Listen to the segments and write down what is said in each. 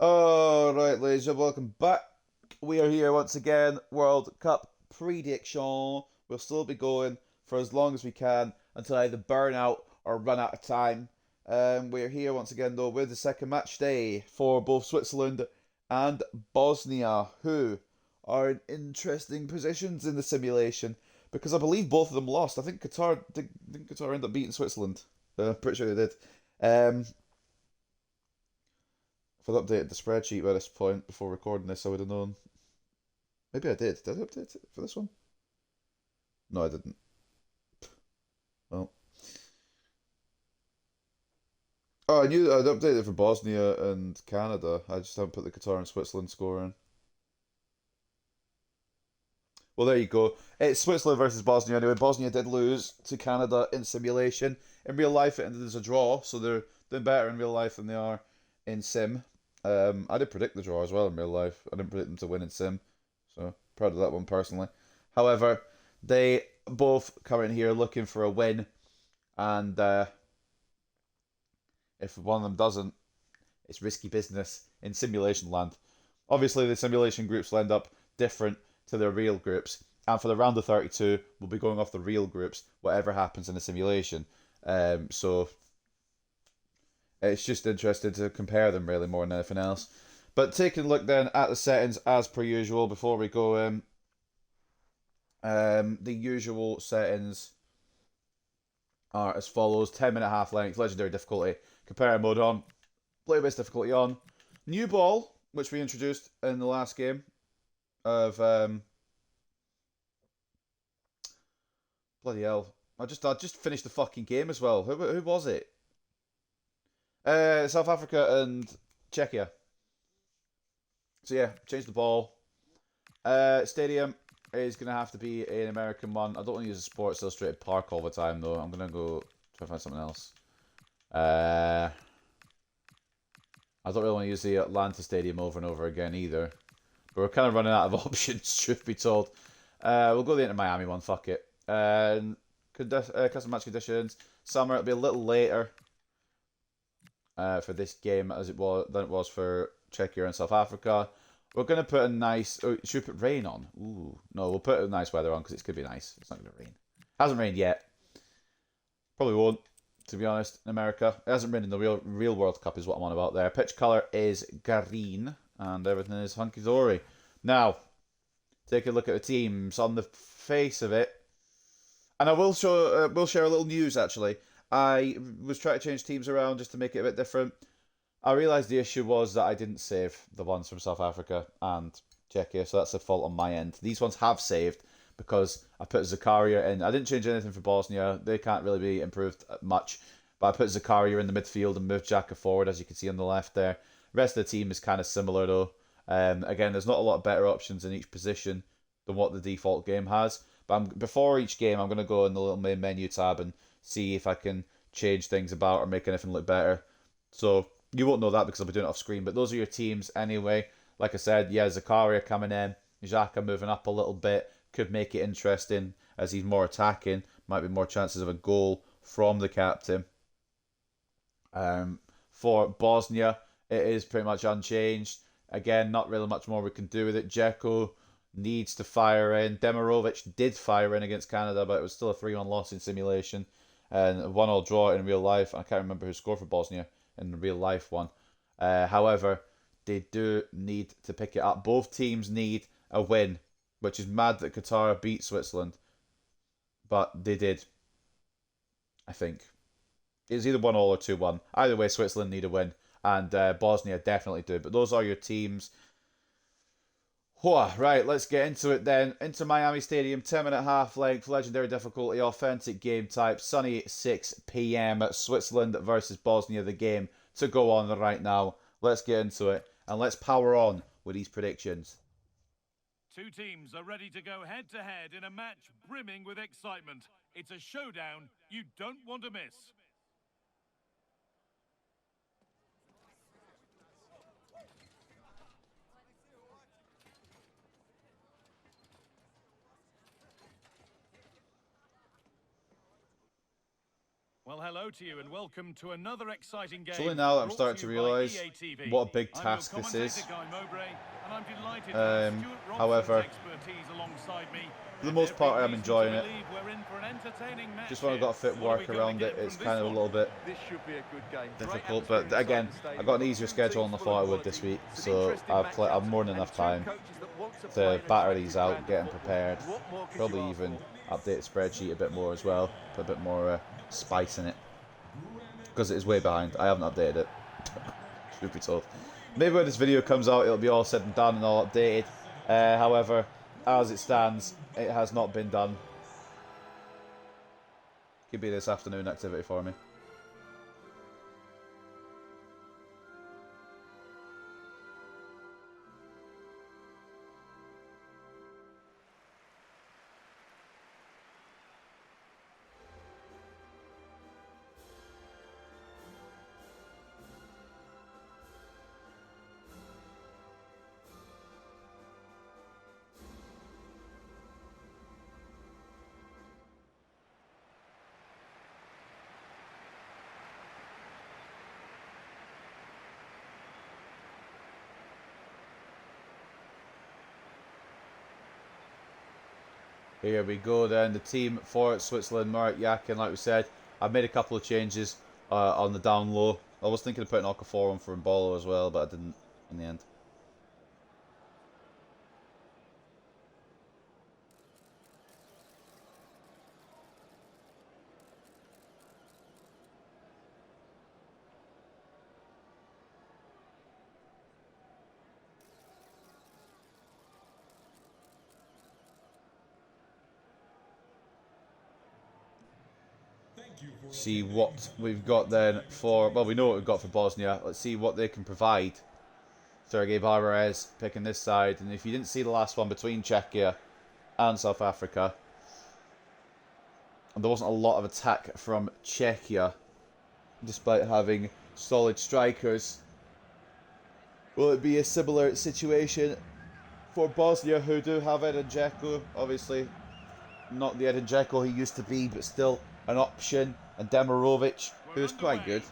Alright, ladies and welcome back. We are here once again, World Cup prediction. We'll still be going for as long as we can until either burn out or run out of time. We're here once again, though, with the second match day for both Switzerland and Bosnia, who are in interesting positions in the simulation because I believe both of them lost. I think Qatar ended up beating Switzerland. Pretty sure they did. Um, if I'd updated the spreadsheet by this point before recording this, I would have known. Maybe I did. Did I update it for this one? No, I didn't. Well, oh, I knew I'd updated it for Bosnia and Canada. I just haven't put the Qatar and Switzerland score in. Well, there you go. It's Switzerland versus Bosnia anyway. Bosnia did lose to Canada in simulation. In real life, it ended as a draw, so they're doing better in real life than they are in sim. I did predict the draw as well in real life. I didn't predict them to win in sim, so proud of that one personally. However, they both come in here looking for a win, and if one of them doesn't, it's risky business in simulation land. Obviously, the simulation groups will end up different to their real groups, and for the round of 32, we'll be going off the real groups, whatever happens in the simulation. So it's just interesting to compare them really more than anything else. But taking a look then at the settings as per usual before we go in, the usual settings are as follows: 10-minute half length, legendary difficulty, compare mode on, play based difficulty on, new ball, which we introduced in the last game of bloody hell. I just finished the fucking game as well. Who was it? South Africa and Czechia. So yeah, change the ball. Stadium is gonna have to be an American one. I don't want to use a Sports Illustrated Park all the time though. I'm gonna go try to find something else. I don't really want to use the Atlanta Stadium over and over again either. But we're kind of running out of options, truth be told. We'll go the Inter Miami one. Fuck it. Custom match conditions. Summer. It'll be a little later for this game as it was than it was for Czechia and South Africa. We're gonna put a nice. Oh, should we put rain on? Ooh, no, we'll put a nice weather on because it's gonna be nice. It's not gonna rain. Hasn't rained yet. Probably won't. To be honest, in America, it hasn't rained in the real World Cup. Is what I'm on about there. Pitch color is green, and everything is hunky dory. Now, take a look at the teams on the face of it, and I will show. We'll share a little news actually. I was trying to change teams around just to make it a bit different. I realised the issue was that I didn't save the ones from South Africa and Czechia, so that's a fault on my end. These ones have saved because I put Zakaria in. I didn't change anything for Bosnia. They can't really be improved much. But I put Zakaria in the midfield and moved Xhaka forward, as you can see on the left there. The rest of the team is kind of similar, though. Again, there's not a lot of better options in each position than what the default game has. But before each game, I'm going to go in the little main menu tab and see if I can change things about or make anything look better. So you won't know that because I'll be doing it off screen. But those are your teams anyway. Like I said, yeah, Zakaria coming in, Xhaka moving up a little bit could make it interesting as he's more attacking. Might be more chances of a goal from the captain. For Bosnia, it is pretty much unchanged. Again, not really much more we can do with it. Dzeko needs to fire in. Demirovic did fire in against Canada, but it was still a 3-1 loss in simulation and a 1-1 draw in real life. I can't remember who scored for Bosnia in the real life one. However, they do need to pick it up. Both teams need a win, which is mad that Qatar beat Switzerland, but they did, I think. It was either 1-1 or 2-1. Either way, Switzerland need a win, and Bosnia definitely do. But those are your teams. Right, let's get into it then. Into Miami Stadium, 10-minute half length, legendary difficulty, authentic game type, sunny 6 p.m. Switzerland versus Bosnia, the game to go on right now. Let's get into it, and let's power on with these predictions. Two teams are ready to go head-to-head in a match brimming with excitement. It's a showdown you don't want to miss. Well, hello to you and welcome to another exciting game. It's only now that I'm brought starting to you by realise EA TV. what a big I'm task your this is. commentator, Guy Mowbray, and I'm delighted to have Stuart Robson's However, expertise alongside me. for the most part, I am enjoying it. We're in for an entertaining match. Just when I've got to fit work around it, it's kind of a little bit difficult. But again, I've got an easier schedule than I thought I would this week, so I've more than enough time to batter these out, get them prepared. Probably even update the spreadsheet a bit more as well, put a bit more spice in it, because it is way behind. I haven't updated it, truth be told. Maybe when this video comes out, it'll be all said and done and all updated. However, as it stands, it has not been done. Could be this afternoon activity for me. Here we go then, the team for Switzerland, Marek Yakin, like we said. I've made a couple of changes on the down low. I was thinking of putting Okafor on for Mbolo as well, but I didn't in the end. See what we've got then for, well, we know what we've got for Bosnia. Let's see what they can provide. Sergei Barbarez picking this side. And if you didn't see the last one between Czechia and South Africa, there wasn't a lot of attack from Czechia, despite having solid strikers. Will it be a similar situation for Bosnia, who do have Edin Dzeko? Obviously, not the Edin Dzeko he used to be, but still an option. And Demirovic, who's quite good.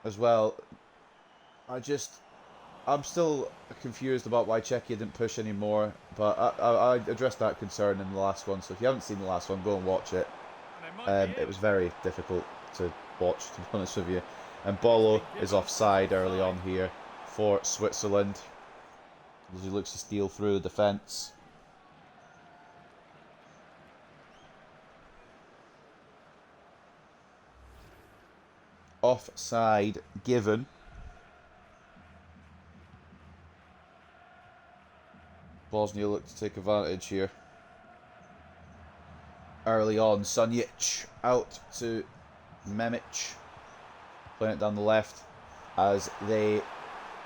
As well. I'm still confused about why Czechia didn't push anymore, but I addressed that concern in the last one, so if you haven't seen the last one, go and watch it. It was very difficult to watch, to be honest with you. And Bolo is offside early on here for Switzerland, as he looks to steal through the defence. Offside given. Bosnia look to take advantage here. Early on, Sunjic out to Memic, playing it down the left as they,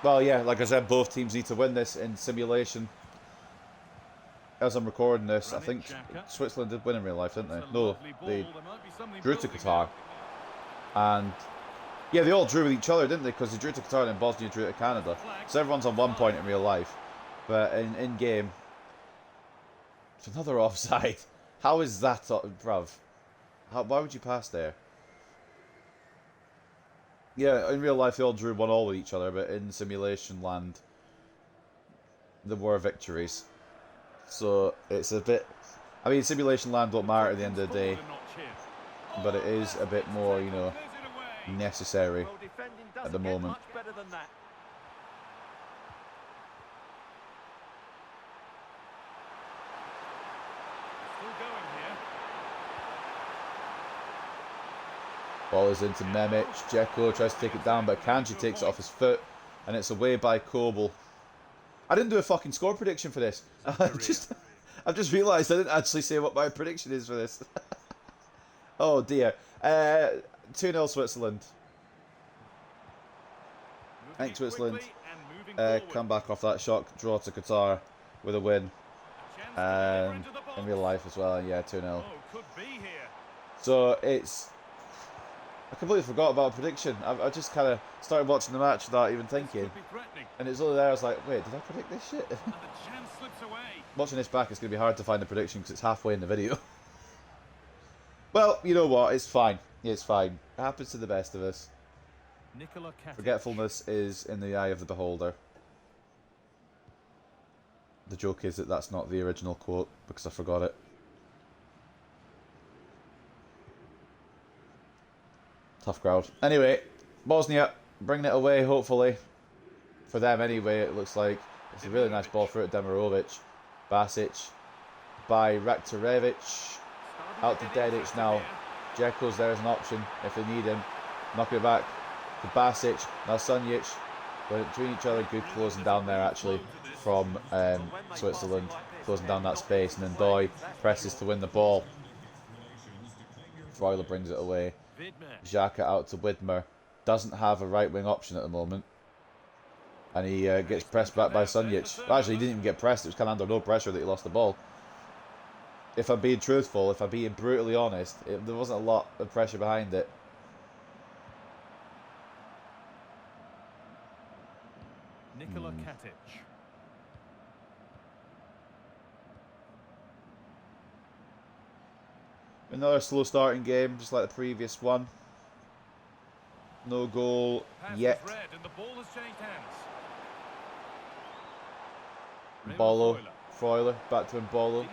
well, yeah, like I said, both teams need to win this in simulation. As I'm recording this, I think Switzerland did win in real life, didn't they? No, they drew to Qatar. And yeah, they all drew with each other, didn't they? Because they drew to Qatar and Bosnia drew to Canada. So everyone's on 1 point in real life. But in game, it's another offside. How is that, bruv? Why would you pass there? Yeah, in real life they all drew 1-1 with each other, but in simulation land, there were victories. So it's a bit, I mean, simulation land won't matter at the end of the day, but it is a bit more, you know, necessary at the moment. Ball is into Memic. Dzeko tries to take it down, but Kanji takes it off his foot, and it's away by Kobel. I didn't do a fucking score prediction for this. I've just realised I didn't actually say what my prediction is for this. Oh dear. 2-0 Switzerland. I think Switzerland come back off that shock, draw to Qatar with a win. In real life as well, yeah, 2-0. So it's I completely forgot about a prediction. I just kind of started watching the match without even thinking. And it's only there I was like, wait, did I predict this shit? And the chance slips away. Watching this back, it's going to be hard to find the prediction because it's halfway in the video. Well, you know what? It's fine. It's fine. It happens to the best of us. Forgetfulness is in the eye of the beholder. The joke is that that's not the original quote because I forgot it. Tough crowd. Anyway, Bosnia bringing it away, hopefully. For them anyway, it looks like. It's a really nice ball through to Demirovic. Basic by Rektorevic. Out to Dedic now. Dzeko's there as an option if they need him. Knocking it back to Basic. Now Sunjic. But between each other, good closing down there actually from Switzerland. Closing down that space. And then Doi presses to win the ball. Freuler brings it away. Xhaka out to Widmer. Doesn't have a right wing option at the moment. And he gets pressed back by Sunjic. Actually, he didn't even get pressed. It was kind of under no pressure that he lost the ball. If I'm being truthful, if I'm being brutally honest, there wasn't a lot of pressure behind it. Katic. Another slow starting game, just like the previous one. No goal yet. Mbolo, Freuler, back to Mbolo,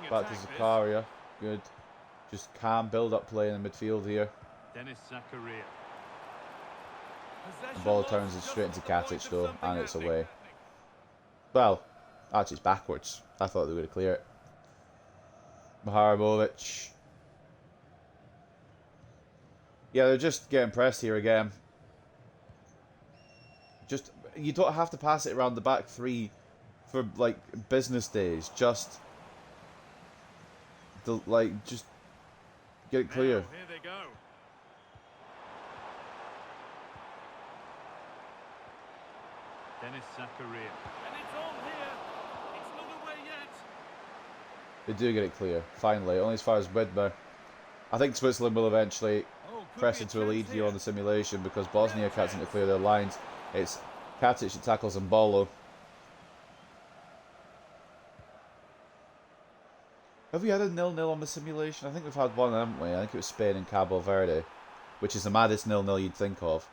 back to Zakaria. Good. Just calm build-up play in the midfield here. Mbolo turns it straight into Katic though, and it's away. Well, actually it's backwards. I thought they would have cleared it. Maharamovic. Yeah, they're just getting pressed here again. Just, you don't have to pass it around the back three for like business days. Just get it clear. Now, here they go. Dennis Zakaria. And it's on here. It's not away yet. They do get it clear, finally. Only as far as Widmer. I think Switzerland will eventually press into a lead here on the simulation because Bosnia can't seem to clear their lines. It's Katic that tackles Mbolo. Have we had a 0-0 on the simulation? I think we've had one, haven't we? I think it was Spain and Cabo Verde, which is the maddest 0-0 you'd think of.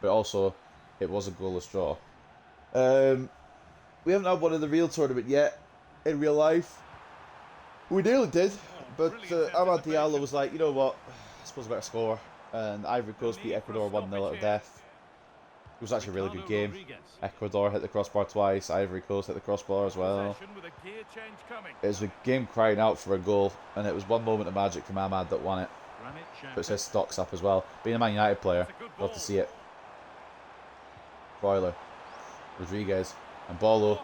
But also, it was a goalless draw. We haven't had one in the real tournament yet, in real life. We nearly did, but Amad Diallo was like, you know what, I suppose I better score. And Ivory Coast beat Ecuador 1-0 out of death. It was actually a really good game. Ecuador hit the crossbar twice, Ivory Coast hit the crossbar as well. It was a game crying out for a goal, and it was one moment of magic from Amad that won it. Puts his stocks up as well. Being a Man United player, love to see it. Freuler, Rodriguez, and Mbolo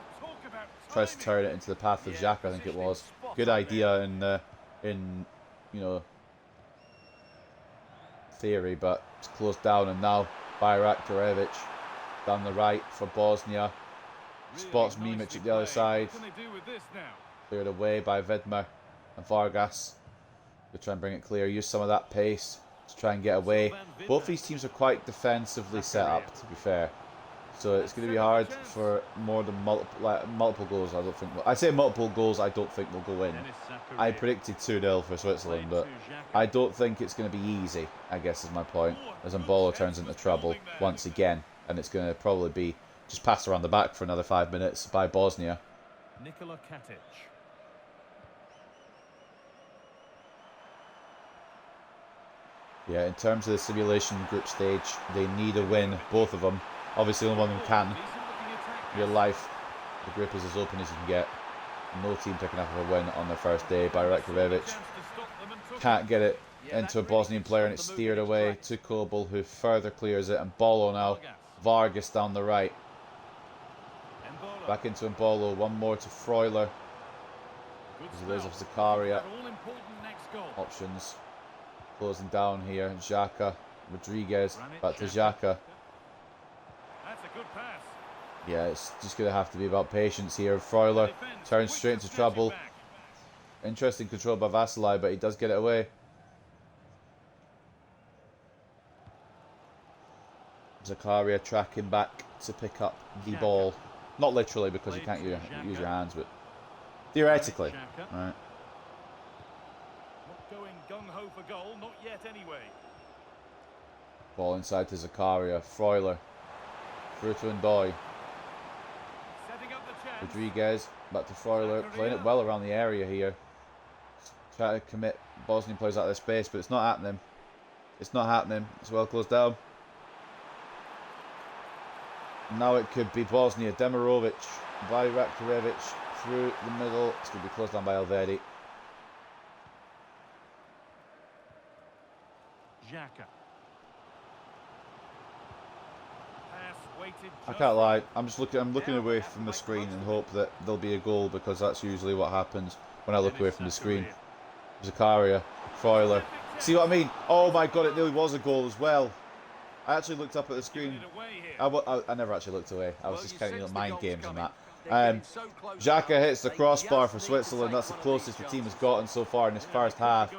tries to turn it into the path of Xhaka, I think it was. Good idea in you know, theory, but it's closed down, and now Bayrak Durarevic down the right for Bosnia. Spots Mimic at the other side. Cleared away by Widmer and Vargas. They try and bring it clear, use some of that pace to try and get away. Both these teams are quite defensively set up, to be fair. So it's going to be hard for more than multiple goals. I don't think. I say multiple goals. I don't think they'll go in. I predicted 2-0 for Switzerland, but I don't think it's going to be easy. I guess is my point. As Mbolo turns into trouble once again, and it's going to probably be just passed around the back for another 5 minutes by Bosnia. Katic. Yeah, in terms of the simulation group stage, they need a win, both of them. Obviously, only one of them can. In real life, the group is as open as you can get. No team picking up a win on their first day. Bayrak Durarevic can't get it into a Bosnian player, and it's steered away to Kobel, who further clears it. And Mbolo now. Vargas down the right. Back into Mbolo. One more to Freuler. As he lays off Zakaria. Options closing down here. Xhaka, Rodriguez, back to Xhaka. Yeah, it's just going to have to be about patience here. Freuler turns straight into trouble. Interesting control by Vasilai, but he does get it away. Zakaria tracking back to pick up the ball. Not literally because you can't use your hands, but theoretically. Right. Not going gung-ho for goal, not yet anyway. Ball inside to Zakaria. Freuler. Through to Ndoye. Setting up the chance. Rodriguez. Back to Freuler. Playing it well around the area here. Trying to commit Bosnian players out of their space, but it's not happening. It's not happening. It's well closed down. Now it could be Bosnia. Demirovic by Raktarevic through the middle. It's going to be closed down by Elvedi. Xhaka. I can't lie. I'm looking away from the screen and hope that there'll be a goal, because that's usually what happens when I look away from the screen. Zakaria, Freuler. See what I mean? Oh my god, it nearly was a goal as well. I actually looked up at the screen. I never actually looked away. I was just kind of mind games on that. Xhaka hits the crossbar for Switzerland. That's the closest the team has gotten so far in this first half.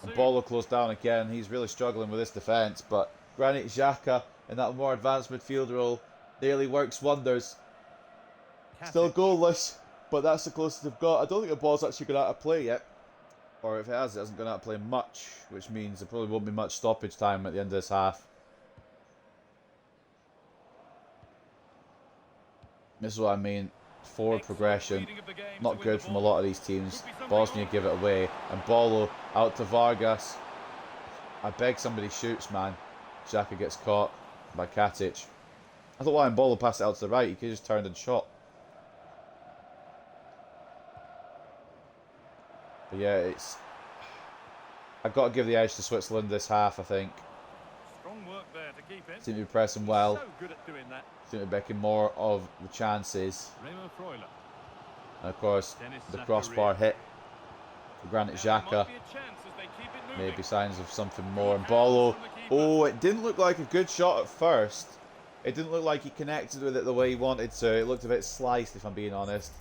And Bolo closed down again. He's really struggling with this defence, but Granit Xhaka in that more advanced midfield role nearly works wonders. Still goalless, but that's the closest they've got. I don't think the ball's actually gone out of play yet. Or if it has, it hasn't gone out of play much, which means there probably won't be much stoppage time at the end of this half. This is what I mean. Forward progression, not good from a lot of these teams. Bosnia give it away. And Bolo out to Vargas. I beg somebody shoots, man. Xhaka gets caught by Katic. I thought why Bolo passed it out to the right. He could have just turned and shot. But yeah, I've got to give the edge to Switzerland this half, I think. Strong work there to keep it. Seem to be pressing well. So good at doing that. Seem to be making more of the chances. And of course, the crossbar hit for Granit Xhaka. Maybe signs of something more. And Bolo, oh, it didn't look like a good shot at first. It didn't look like he connected with it the way he wanted to. It looked a bit sliced, if I'm being honest.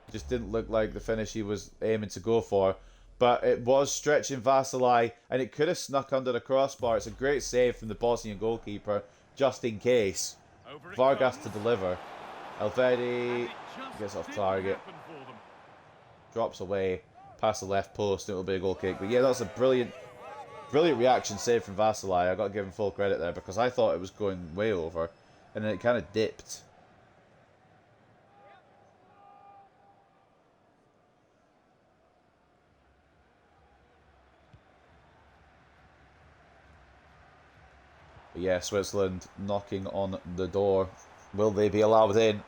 It just didn't look like the finish he was aiming to go for. But it was stretching Vasilai, and it could have snuck under the crossbar. It's a great save from the Bosnian goalkeeper, just in case. Vargas to deliver. Elvedi gets off target. Drops away past the left post. It'll be a goal kick. But yeah, that's a brilliant reaction save from Vasilai. I got to give him full credit there, because I thought it was going way over, and then it kind of dipped. But yeah, Switzerland knocking on the door. Will they be allowed in?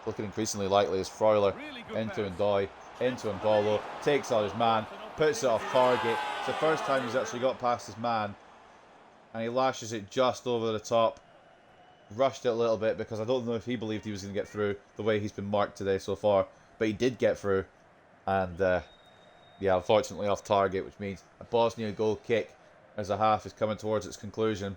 Looking increasingly likely as Freuler into Ndoye, into Mbolo, takes on his man, puts it off target. It's the first time he's actually got past his man, and he lashes it just over the top. Rushed it a little bit, because I don't know if he believed he was going to get through the way he's been marked today so far, but he did get through, and yeah, unfortunately off target, which means a Bosnia goal kick as the half is coming towards its conclusion.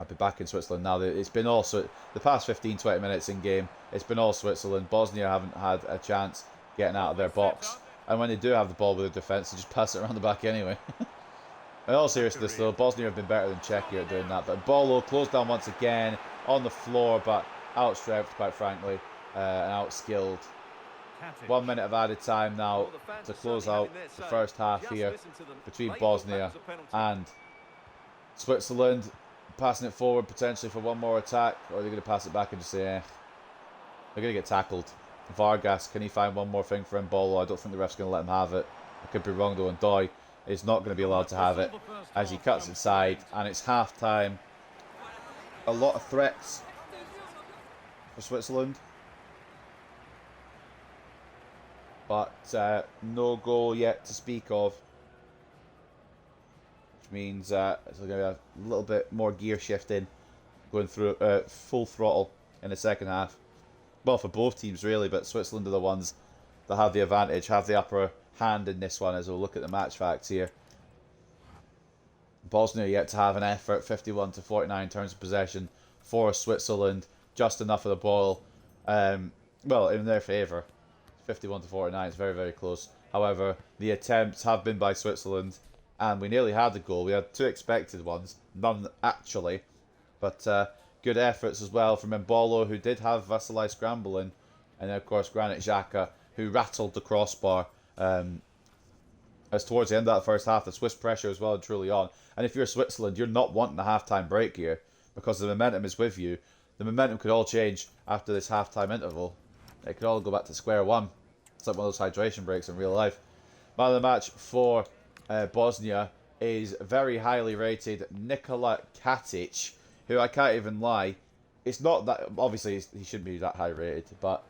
I'll be back in Switzerland now. It's been also the past 15-20 minutes in game. It's been all Switzerland. Bosnia haven't had a chance getting out of their box, and when they do have the ball with the defence, they just pass it around the back anyway. In all seriousness, though, Bosnia have been better than Czechia at doing that. But Bolo closed down once again on the floor, but outstrengthed, quite frankly, and outskilled. 1 minute of added time now to close out the first half here between Bosnia and Switzerland. Passing it forward potentially for one more attack, or are they going to pass it back and just say, They're going to get tackled. Vargas, can he find one more thing for Mbolo? I don't think the ref's going to let him have it. I could be wrong though, and Ndoye is not going to be allowed to have it as he cuts inside, and it's half time. A lot of threats for Switzerland, but no goal yet to speak of. Which means it's going to be a little bit more gear shifting, going through full throttle in the second half. Well, for both teams really, but Switzerland are the ones that have the advantage, have the upper hand in this one, as we'll look at the match facts here. Bosnia yet to have an effort, 51 to 49 turns of possession for Switzerland, just enough of the ball, well, in their favour. 51 to 49, it's very, very close. However, the attempts have been by Switzerland, and we nearly had the goal. We had 2 expected ones, none actually, but good efforts as well from Mbolo, who did have Vasilai scrambling, and then of course Granit Xhaka, who rattled the crossbar. As towards the end of that first half, the Swiss pressure was well and truly on. And if you're Switzerland, you're not wanting a half-time break here, because the momentum is with you. The momentum could all change after this half-time interval. It could all go back to square one. It's like one of those hydration breaks in real life. Man of the match for Bosnia is very highly rated Nikola Katic, who I can't even lie. It's not that, obviously he shouldn't be that high rated, but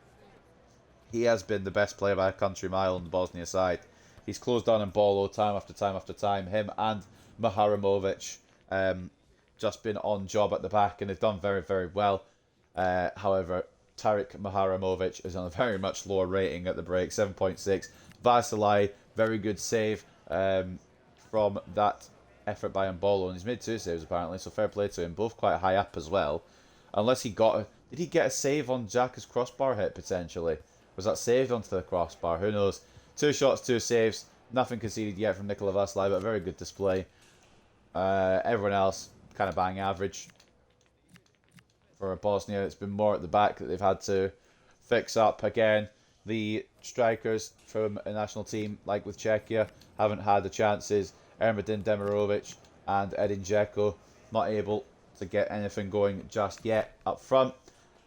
he has been the best player by a country mile on the Bosnia side. He's closed down Mbolo time after time after time. Him and Maharamovic just been on job at the back, and they've done very, very well. However, Tarik Maharamovic is on a very much lower rating at the break, 7.6. Vasilai, very good save from that effort by Mbolo, and he's made 2 saves apparently, so fair play to him. Both quite high up as well. Unless he got did he get a save on Xhaka's crossbar hit potentially? Was that saved onto the crossbar? Who knows? 2 shots, 2 saves. Nothing conceded yet from Nikola Vasilai, but a very good display. Everyone else kind of bang average. For Bosnia, it's been more at the back that they've had to fix up. Again, the strikers from a national team, like with Czechia, haven't had the chances. Ermedin Demirovic and Edin Dzeko not able to get anything going just yet up front.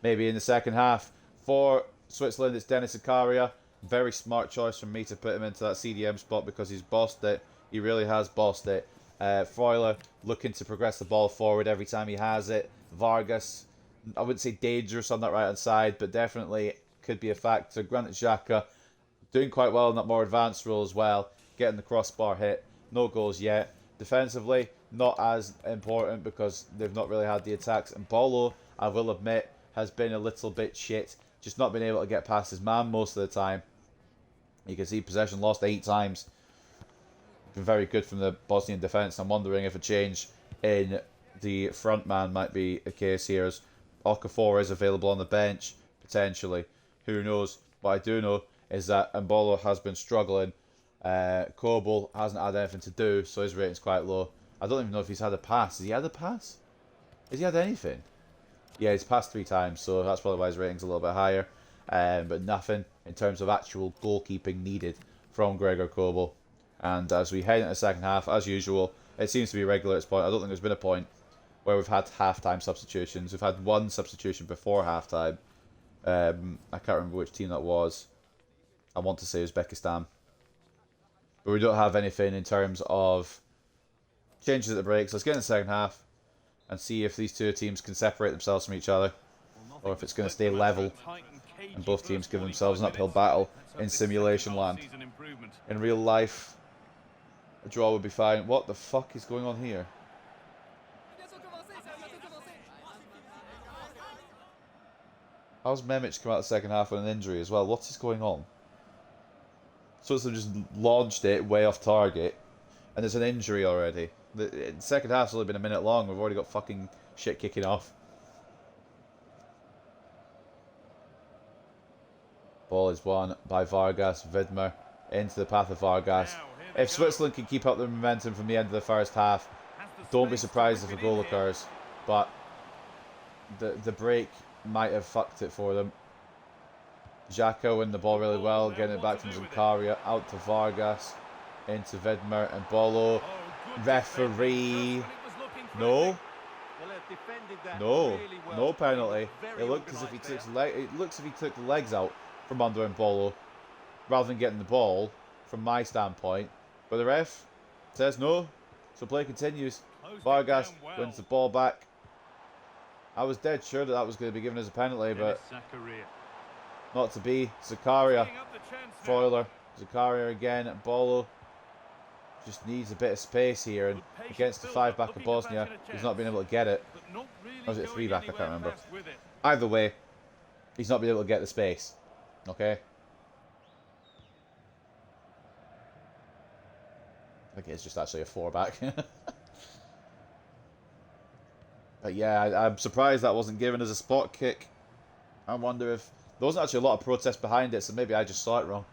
Maybe in the second half. For Switzerland, it's Denis Zakaria. Very smart choice from me to put him into that CDM spot because he's bossed it. He really has bossed it. Freuler looking to progress the ball forward every time he has it. Vargas, I wouldn't say dangerous on that right hand side, but definitely could be a factor. Granit Xhaka doing quite well in that more advanced role as well, getting the crossbar hit. No goals yet. Defensively, not as important because they've not really had the attacks. And Mbolo, I will admit, has been a little bit shit. Just not been able to get past his man most of the time. You can see possession lost 8 times. Been very good from the Bosnian defence. I'm wondering if a change in the front man might be a case here, as Okafor is available on the bench, potentially. Who knows? What I do know is that Mbolo has been struggling. Kobel hasn't had anything to do, so his rating's quite low. I don't even know if he's had a pass. Has he had a pass? Has he had anything? Yeah, he's passed 3 times, so that's probably why his rating's a little bit higher. But nothing in terms of actual goalkeeping needed from Gregor Kobel. And as we head into the second half, as usual, it seems to be regular at this point. I don't think there's been a point where we've had half-time substitutions. We've had 1 substitution before half-time. I can't remember which team that was. I want to say Uzbekistan. But we don't have anything in terms of changes at the break. So let's get in the second half and see if these 2 teams can separate themselves from each other, or if it's going to stay level and both teams give themselves an uphill battle in simulation land. In real life, a draw would be fine. What the fuck is going on here? How's Memic come out of the second half with an injury as well? What is going on? Switzerland just launched it way off target, and there's an injury already. The second half's only been a minute long. We've already got fucking shit kicking off. Ball is won by Vargas. Vidmer into the path of Vargas. If Switzerland can keep up the momentum from the end of the first half, don't be surprised if a goal occurs. But the break might have fucked it for them. Xhaka winning the ball really well, getting it back from Zakaria, out to Vargas, into Vidmer and Mbolo. Referee. No. No penalty. It looked as if he took the legs out from under Mbolo rather than getting the ball from my standpoint. But the ref says no. So play continues. Vargas wins the ball back. I was dead sure that was going to be given as a penalty, but not to be. Zakaria. Freuler. Zakaria again. Mbolo just needs a bit of space here, and against the 5-back of Bosnia, he's not been able to get it. Or was it a 3-back? I can't remember. Either way, he's not been able to get the space. Okay? I think it's just actually a 4-back. But yeah, I'm surprised that wasn't given as a spot kick. I wonder if... There wasn't actually a lot of protest behind it, so maybe I just saw it wrong.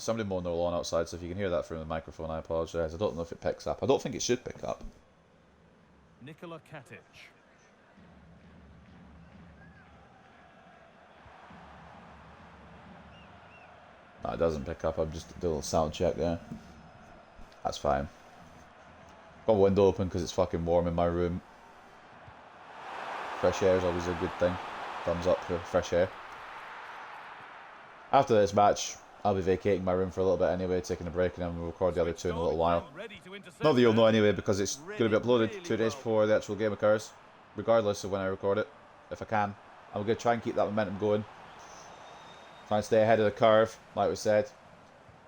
somebody mowing their lawn outside, so if you can hear that from the microphone, I apologise. I don't know if it picks up. I don't think it should pick up. Nikola Katic. No, it doesn't pick up. I'm just doing a little sound check there. That's fine. Got a window open because it's fucking warm in my room. Fresh air is always a good thing. Thumbs up for fresh air. After this match, I'll be vacating my room for a little bit anyway, taking a break, and then we'll record the other two in a little while. Not that you'll know anyway, because it's going to be uploaded 2 days before the actual game occurs, regardless of when I record it, if I can. I'm going to try and keep that momentum going. Try and stay ahead of the curve, like we said.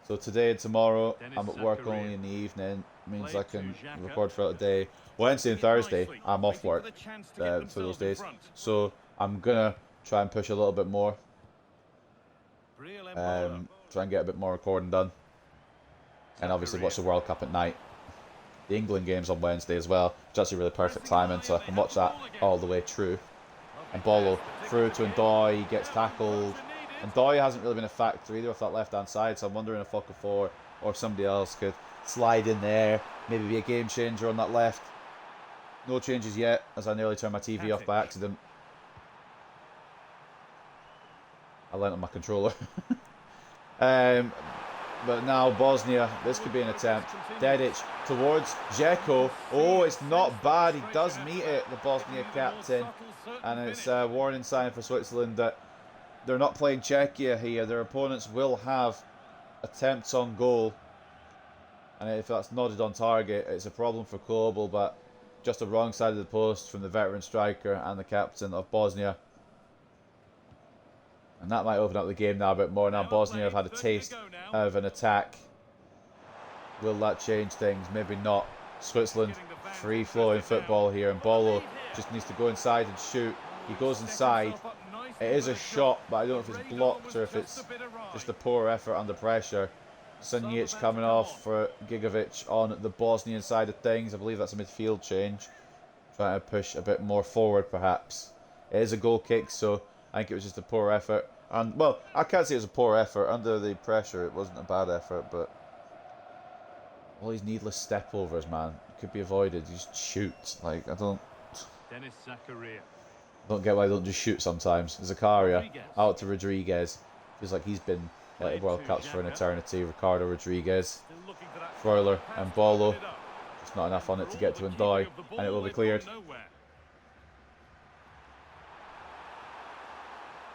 So today and tomorrow, I'm at work only in the evening. Means I can record throughout the day. Wednesday and Thursday, I'm off work for those days. So I'm going to try and push a little bit more. Try and get a bit more recording done. And obviously watch the World Cup at night. The England game's on Wednesday as well. It's actually really perfect timing, so I can watch that all the way through. And Bolo through to Ndoye, he gets tackled. And Ndoye hasn't really been a factor either with that left-hand side, so I'm wondering if Okafor or somebody else could slide in there, maybe be a game changer on that left. No changes yet, as I nearly turned my TV off by accident. I leant on my controller. But now Bosnia, this could be an attempt. Dedic towards Dzeko. Oh, it's not bad. He does meet it, the Bosnia captain. And it's a warning sign for Switzerland that they're not playing Czechia here. Their opponents will have attempts on goal. And if that's nodded on target, it's a problem for Kobel, but just the wrong side of the post from the veteran striker and the captain of Bosnia. And that might open up the game now a bit more. Now Bosnia have had a taste of an attack. Will that change things? Maybe not. Switzerland free-flowing football here, and Bolo just needs to go inside and shoot. He goes inside. It is a shot, but I don't know if it's blocked or if it's just a poor effort under pressure. Sunjic coming off for Gigovic on the Bosnian side of things. I believe that's a midfield change. Trying to push a bit more forward, perhaps. It is a goal kick, so I think it was just a poor effort. And, well, I can't say it was a poor effort. Under the pressure, it wasn't a bad effort, but all these needless step overs, man, could be avoided. You just shoot. Like, I don't get why they don't just shoot sometimes. Zakaria out to Rodriguez. Feels like he's been at World Cups for an eternity. Ricardo Rodriguez, Freuler and Bolo. Just not enough on it to get to Ndoye, and it will be cleared.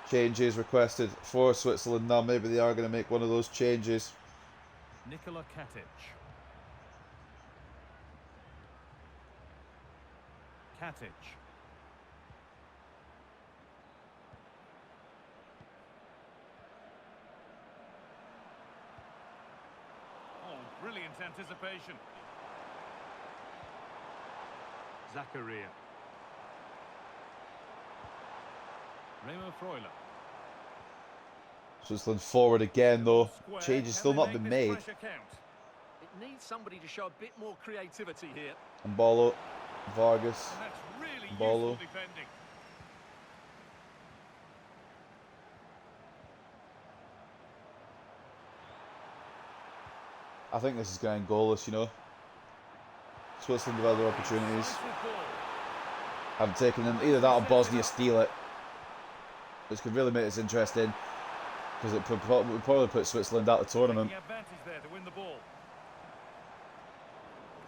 Changes requested for Switzerland now. Maybe they are going to make one of those changes. Nikola Katic. Katic. Oh, brilliant anticipation. Zakaria. Remo Freuler. Switzerland forward again, though. Changes still not been made. It needs somebody to show a bit more creativity here. And Bolo, Vargas, And that's really Bolo. useful defending. I think this is going goalless, you know. Switzerland have other opportunities. Haven't taken them. Either that or Bosnia steal it, which could really make this interesting, because it would probably put Switzerland out of the tournament. Taking advantage there to win the ball.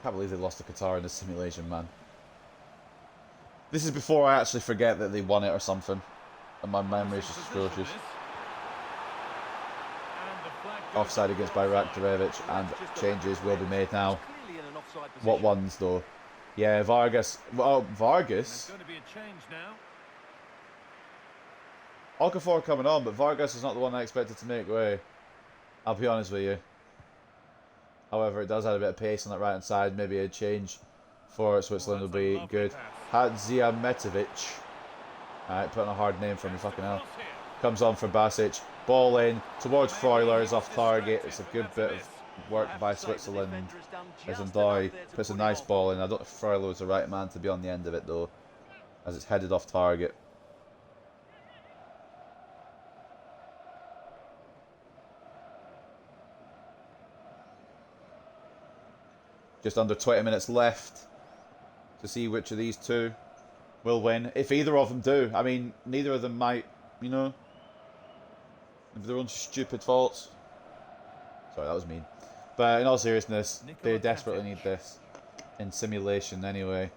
Can't believe they lost to Qatar in this simulation, man. This is before I actually forget that they won it or something, and my memory is just atrocious. Offside against Bayraktarevic, and changes will be made now. What ones, though? Yeah, Vargas. Well, Vargas. There's going to be a change now. Okafor coming on, but Vargas is not the one I expected to make way. I'll be honest with you. However, it does add a bit of pace on that right hand side. Maybe a change for Switzerland will be good. Hadziametovic. Alright, putting a hard name for me, fucking hell. Comes on for Basic. Ball in towards Freuler, is off target. It's a good bit of work by Switzerland. As Ndoye puts a nice ball in. I don't know if Freuler was the right man to be on the end of it, though, as it's headed off target. Just under 20 minutes left to see which of these two will win. If either of them do. I mean, neither of them might, you know, have their own stupid faults. Sorry, that was mean. But in all seriousness, they desperately need this in simulation anyway.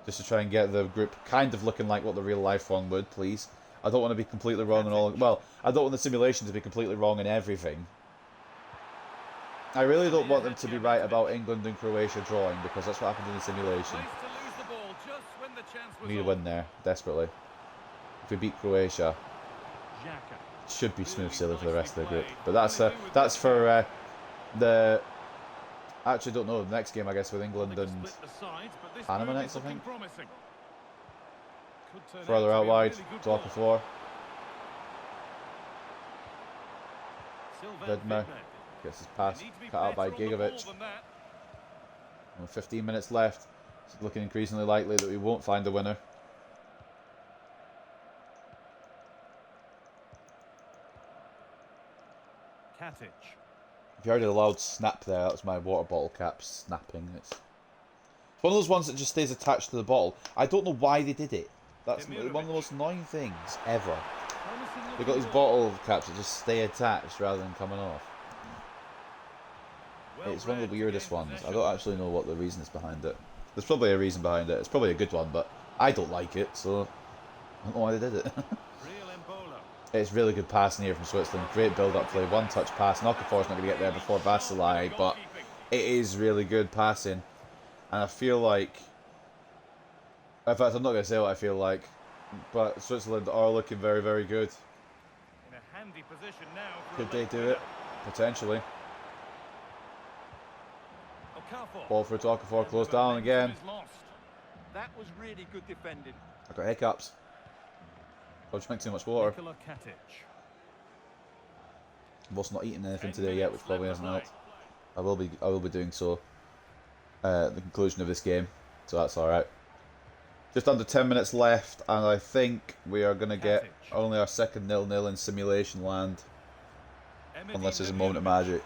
Just to try and get the group kind of looking like what the real life one would, please. I don't want to be completely wrong in all... Well, I don't want the simulation to be completely wrong in everything. I really don't want them to be right about England and Croatia drawing, because that's what happened in the simulation. We need a win there, desperately. If we beat Croatia, it should be smooth sailing for the rest of the group. But that's for the... I actually don't know, the next game I guess with England and Panama next, I think. Further out wide, to floor. Vidmer gets his pass cut out by Gigovic. And 15 minutes left. It's looking increasingly likely that we won't find a winner. If you heard a loud snap there, that was my water bottle cap snapping. It's one of those ones that just stays attached to the bottle. I don't know why they did it. That's one of the most annoying things ever. They've got these bottle caps that just stay attached rather than coming off. It's one of the weirdest ones. I don't actually know what the reason is behind it. There's probably a reason behind it. It's probably a good one, but I don't like it, so I don't know why they did it. It's really good passing here from Switzerland. Great build-up play. One-touch pass. Okafor's not going to get there before Vasilai, but it is really good passing. And I feel like... In fact, I'm not going to say what I feel like, but Switzerland are looking very, very good. In a handy position now. Could they do it? Potentially. Ball for Okafor, close down again. That was really good defending. I got hiccups. I've drank too much water. I've also not eaten anything today yet, which probably hasn't helped. I will be doing so at the conclusion of this game, so that's alright. Just under 10 minutes left, and I think we are going to get only our second 0-0 in simulation land, unless there's a moment of magic.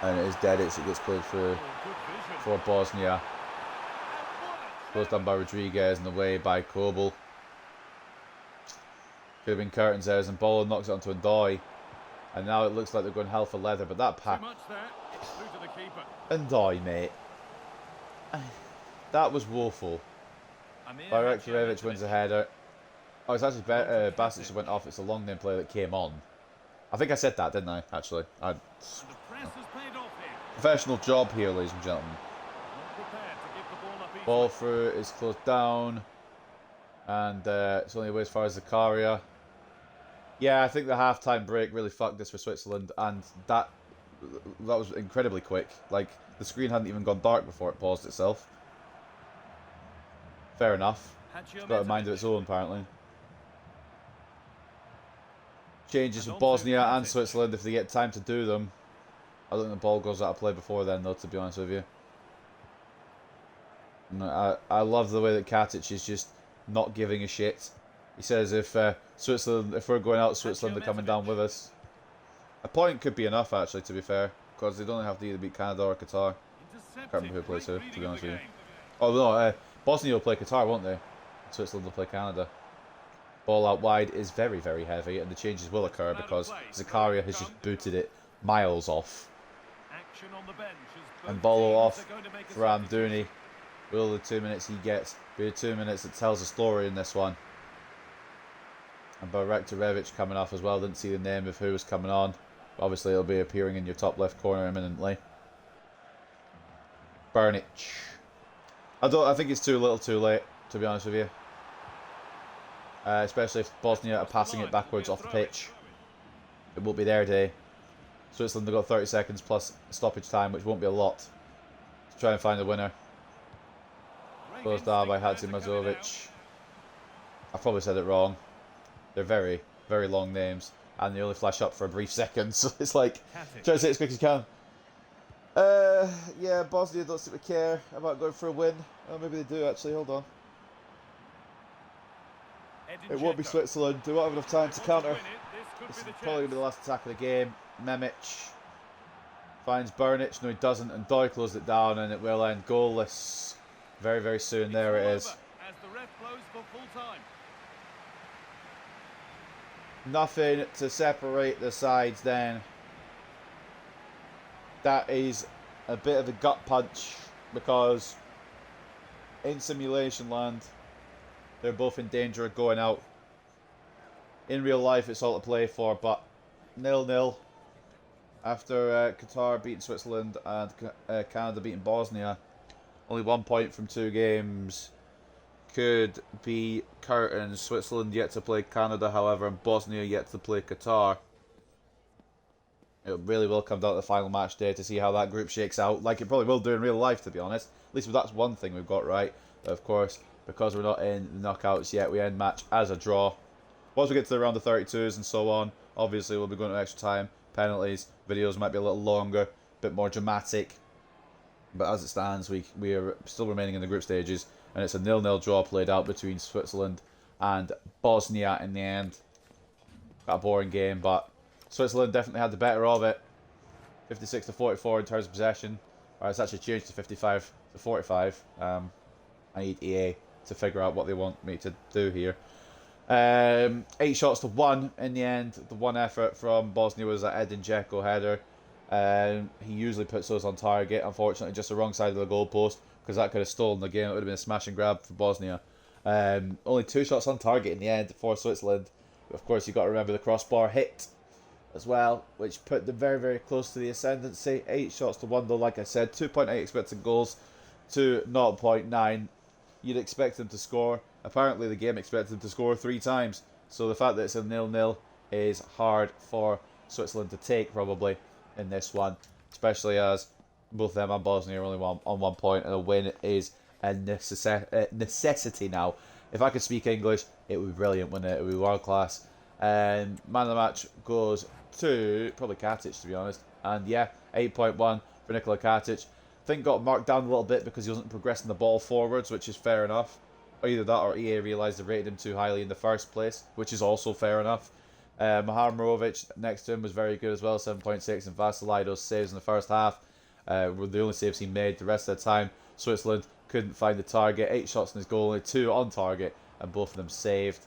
And it is Dedic that gets played through for Bosnia. Closed down by Rodriguez and away by Kobel. Could have been curtains there, and Bolo knocks it onto Ndoye. And now it looks like they're going hell for leather, but that pack... Ndoye, mate. That was woeful. Bajraktarevic wins the header. Oh, it's actually Basic who went off. It's a long name player that came on. I think I said that, didn't I? Actually. Professional job here, ladies and gentlemen. Ball through is closed down. And it's only away as far as Zakaria. Yeah, I think the half-time break really fucked this for Switzerland. And that was incredibly quick. Like, the screen hadn't even gone dark before it paused itself. Fair enough. It's got a mind of its own, apparently. Changes for Bosnia and Switzerland if they get time to do them. I don't think the ball goes out of play before then, though, to be honest with you. I love the way that Katic is just not giving a shit. He says if we're going out, Switzerland are coming down with us. A point could be enough, actually, to be fair, because they don't have to either beat Canada or Qatar. Can't remember who plays who, to be honest with you. Oh no, Bosnia will play Qatar, won't they? Switzerland will play Canada. Ball out wide is very, very heavy, and the changes will occur because Zakaria has just booted it miles off. And Bolo off for Amdouni. Will the 2 minutes he gets be the 2 minutes that tells a story in this one? And Bajraktarevic coming off as well. Didn't see the name of who was coming on. But obviously it'll be appearing in your top left corner imminently. Burnic. I think it's too little too late, to be honest with you. Especially if Bosnia are passing it backwards off the pitch. It won't be their day. Switzerland have got 30 seconds plus stoppage time, which won't be a lot, to try and find a winner. Closed down by Hadzimazovic. I've probably said it wrong. They're very, very long names, and they only flash up for a brief second, so it's like, try to say it as quick as you can. Yeah, Bosnia don't seem to care about going for a win. Oh, maybe they do actually, hold on. It won't be Switzerland, they won't have enough time to counter. This is probably going to be the last attack of the game. Memic Finds Burnic. No, he doesn't. And Doy closed it down, and it will end goalless very, very soon. There it is. As the ref blows for full time. Nothing to separate the sides then. That is a bit of a gut punch because in simulation land, they're both in danger of going out. In real life, it's all to play for, but 0-0 after Qatar beating Switzerland and Canada beating Bosnia. Only 1 point from 2 games. Could be curtains. Switzerland yet to play Canada, however, and Bosnia yet to play Qatar. It really will come down to the final match day to see how that group shakes out, like it probably will do in real life, to be honest. At least that's one thing we've got right. But of course, because we're not in the knockouts yet, we end match as a draw. Once we get to the round of 32s and so on, obviously we'll be going to extra time, penalties, videos might be a little longer, a bit more dramatic. But as it stands, we are still remaining in the group stages, and it's a 0-0 draw played out between Switzerland and Bosnia in the end. Got a boring game, but Switzerland definitely had the better of it. 56 to 44 in terms of possession. Or it's actually changed to 55 to 45. I need EA to figure out what they want me to do here. 8 shots to 1 in the end. The one effort from Bosnia was an Edin Dzeko header. He usually puts those on target. Unfortunately, just the wrong side of the goalpost, because that could have stolen the game. It would have been a smash and grab for Bosnia. Only 2 shots on target in the end for Switzerland. Of course, you've got to remember the crossbar hit as well, which put them very, very close to the ascendancy. 8 shots to 1 though, like I said. 2.8 expected goals to 0.9. You'd expect them to score. Apparently the game expected them to score 3 times. So the fact that it's a 0-0 is hard for Switzerland to take probably in this one. Especially as both them and Bosnia are only on 1 point, and a win is a necessity now. If I could speak English, it would be brilliant, wouldn't it? It would be world class. Man of the match goes to probably Katic, to be honest. And yeah, 8.1 for Nikola Katic. I think got marked down a little bit because he wasn't progressing the ball forwards, which is fair enough. Either that or EA realised they rated him too highly in the first place, which is also fair enough. Maharovic next to him was very good as well, 7.6, and Vasilaido's saves in the first half were the only saves he made. The rest of the time, Switzerland couldn't find the target. 8 shots in his goal, only 2 on target, and both of them saved.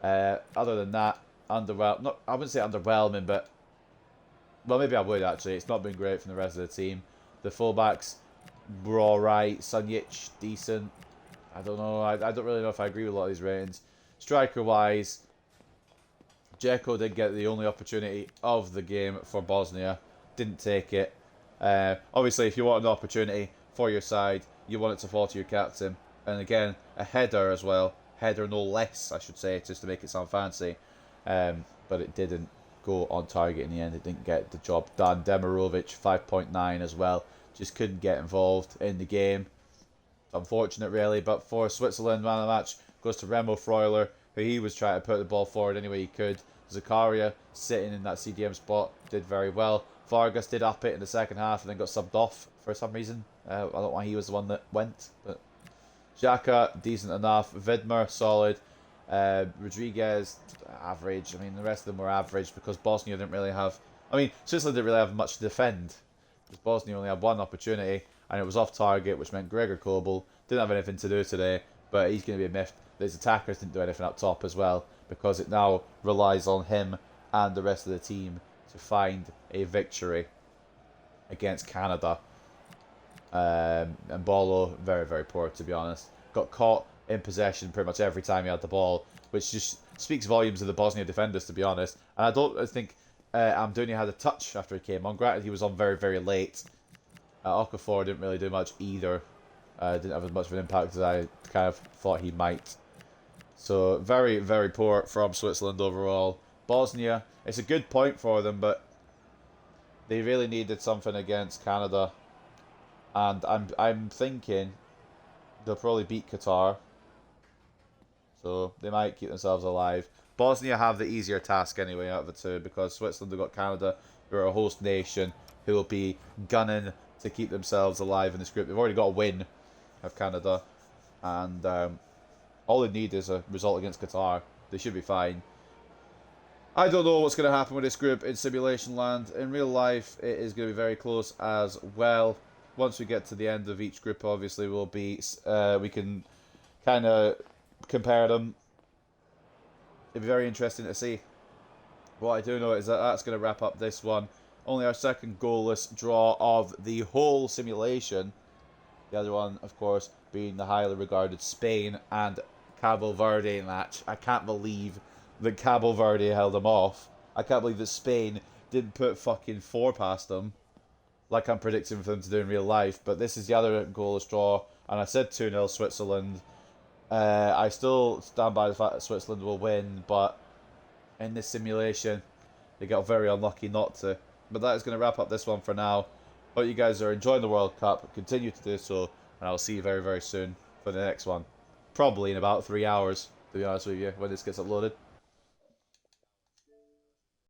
Other than that, I wouldn't say underwhelming, but well, maybe I would actually. It's not been great from the rest of the team. The fullbacks were alright. Sunjic, decent. I don't know. I don't really know if I agree with a lot of these ratings. Striker-wise, Dzeko did get the only opportunity of the game for Bosnia. Didn't take it. Obviously, if you want an opportunity for your side, you want it to fall to your captain. And again, a header as well. Header no less, I should say, just to make it sound fancy. But it didn't go on target in the end. It didn't get the job done. Demirovic, 5.9 as well. Just couldn't get involved in the game. Unfortunate, really. But for Switzerland, man of the match goes to Remo Freuler, who he was trying to put the ball forward any way he could. Zakaria, sitting in that CDM spot, did very well. Vargas did up it in the second half and then got subbed off for some reason. I don't know why he was the one that went, but Xhaka, decent enough. Vidmer, solid. Rodriguez, average. I mean, the rest of them were average because Bosnia didn't really have... I mean, Switzerland didn't really have much to defend because Bosnia only had 1 opportunity and it was off target, which meant Gregor Kobel didn't have anything to do today, but he's going to be miffed. His attackers didn't do anything up top as well because it now relies on him and the rest of the team to find a victory against Canada. And Bolo, very, very poor, to be honest. Got caught in possession pretty much every time he had the ball, which just speaks volumes of the Bosnia defenders, to be honest. And I don't think Amdouni had a touch after he came on. Granted, he was on very, very late. Okafor didn't really do much either. Didn't have as much of an impact as I kind of thought he might. So, very, very poor from Switzerland overall. Bosnia, it's a good point for them, but they really needed something against Canada. And I'm thinking they'll probably beat Qatar. So they might keep themselves alive. Bosnia have the easier task anyway out of the two because Switzerland have got Canada, who are a host nation, who will be gunning to keep themselves alive in this group. They've already got a win of Canada. And all they need is a result against Qatar. They should be fine. I don't know what's going to happen with this group in simulation land. In real life, it is going to be very close as well. Once we get to the end of each group, obviously, we can kind of compare them. It'll be very interesting to see. What I do know is that that's going to wrap up this one. Only our second goalless draw of the whole simulation. The other one, of course, being the highly regarded Spain and Cabo Verde match. I can't believe that Cabo Verde held them off. I can't believe that Spain didn't put fucking 4 past them, like I'm predicting for them to do in real life. But this is the other goalless draw, and I said 2-0 Switzerland. I still stand by the fact that Switzerland will win, but in this simulation, they got very unlucky not to. But that is going to wrap up this one for now. Hope you guys are enjoying the World Cup. Continue to do so, and I'll see you very, very soon for the next one. Probably in about 3 hours, to be honest with you, when this gets uploaded.